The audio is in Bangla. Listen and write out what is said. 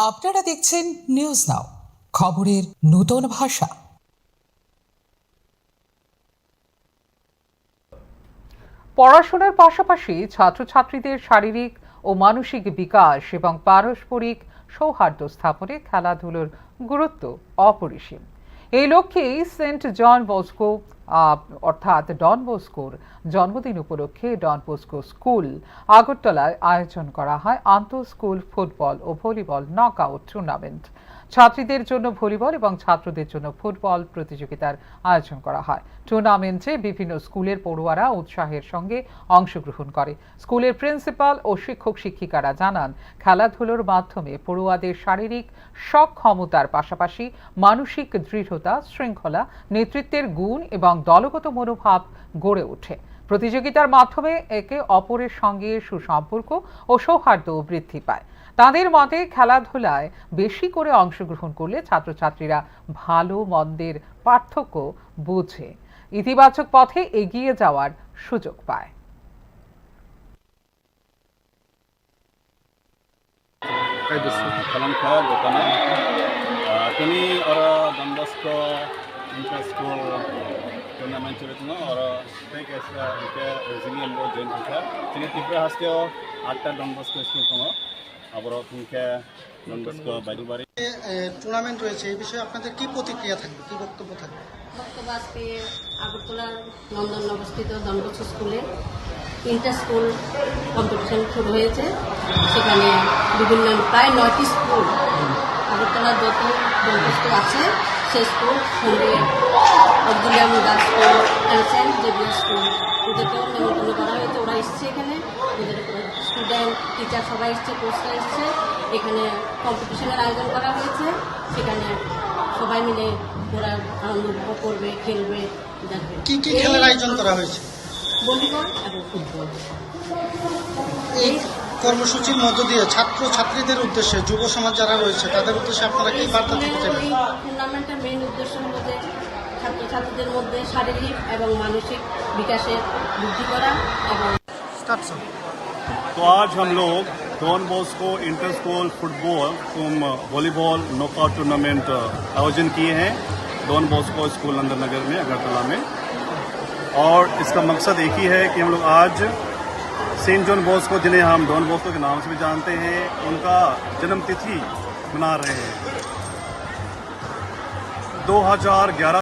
আপনারা দেখছেন নিউজ নাও, খবরের নতুন ভাষা। পড়াশোনার পাশাপাশি ছাত্রছাত্রীদের শারীরিক ও মানসিক বিকাশ এবং পারস্পরিক সৌহার্দ্য স্থাপনে খেলাধুলোর গুরুত্ব অপরিসীম। এই লক্ষ্যেই সেন্ট জন বস্কো অর্থাৎ ডন বস্কোর জন্মদিন উপলক্ষে ডন বস্কো স্কুল আগরতলায় আয়োজন করা হয় আন্তঃ স্কুল ফুটবল ও ভলিবল নকআউট টুর্নামেন্ট। ছাত্রীদের জন্য ভলিবল এবং ছাত্রদের জন্য ফুটবল প্রতিযোগিতার আয়োজন করা হয়। টুর্নামেন্টে বিভিন্ন স্কুলের পড়ুয়ারা উৎসাহের সঙ্গে অংশগ্রহণ করে। স্কুলের প্রিন্সিপাল ও শিক্ষক শিক্ষিকারা জানান, খেলাধুলোর মাধ্যমে পড়ুয়াদের শারীরিক সক্ষমতার পাশাপাশি মানসিক দৃঢ়তা, শৃঙ্খলা, নেতৃত্বের গুণ এবং দলগত মনোভাব গড়ে ওঠে। প্রতিযোগিতার মাধ্যমে একে অপরের সঙ্গে সুসম্পর্ক ও সৌহার্দ্য বৃদ্ধি পায়। তাদের মতে খেলাধুলায় বেশি করে অংশগ্রহণ করলে ছাত্রছাত্রীরা ভালো মন্দের পার্থক্য বুঝে ইতিবাচক পথে এগিয়ে যাওয়ার সুযোগ পায়। kami orang Don Bosco Inter-School Tournament चलते हैं और एक ऐसा इनके रेजिलियन वो जॉइन किया जिन्हें तीव्र हस्ते हो 8टा Don Bosco स्कूल तो अब और उनके Don Bosco बाजूबारी টুর্নামেন্ট রয়েছে এই বিষয়ে আপনাদের কি প্রতিক্রিয়া থাকবে, কি বক্তব্য থাকবে? বক্তব্য আজকে আগরতলার নন্দন অবস্থিত ডন বস্কো স্কুলে ইন্টার স্কুল কম্পিটিশন শুরু হয়েছে। সেখানে বিভিন্ন প্রায় 9টি স্কুল আগরতলার যত ডন বস্কো আছে সেই স্কুল সঙ্গে অবদুলিয়া girls school, Saint Xavier school, ওদেরকেও নিমন্ত্রণ করা হয়েছে। ওরা এসছে এখানে, ওদের স্টুডেন্ট টিচার সবাই এসছে, কোচরা এসছে। এখানে কম্পিটিশনের আয়োজন করা হয়েছে। সেখানে সবাই মিলে ওরা আনন্দ উপভোগ করবে, খেলবে, দেখবে। কি কি খেলার আয়োজন করা হয়েছে? ভলিবল এবং ফুটবল। এই কর্মসূচির মধ্য দিয়ে ছাত্র ছাত্রীদের উদ্দেশ্যে, যুব সমাজ যারা রয়েছে তাদের উদ্দেশ্যে আপনারা কি বার্তা দিতে চান? এই টুর্নামেন্টের মেইন উদ্দেশ্য হলো যে ছাত্রছাত্রীদের মধ্যে শারীরিক এবং মানসিক বিকাশের বৃদ্ধি করা এবং तो आज हम लोग Don Bosco inter school football volleyball knockout tournament आयोजन किए हैं डॉन बॉस्को स्कूल नंदनगर में, अगरतला में। और इसका मकसद एक ही है कि हम लोग आज सेंट जॉन बॉस्को, जिन्हें हम डॉन बॉस्को के नाम से भी जानते हैं, उनका जन्म तिथि मना रहे हैं। 2011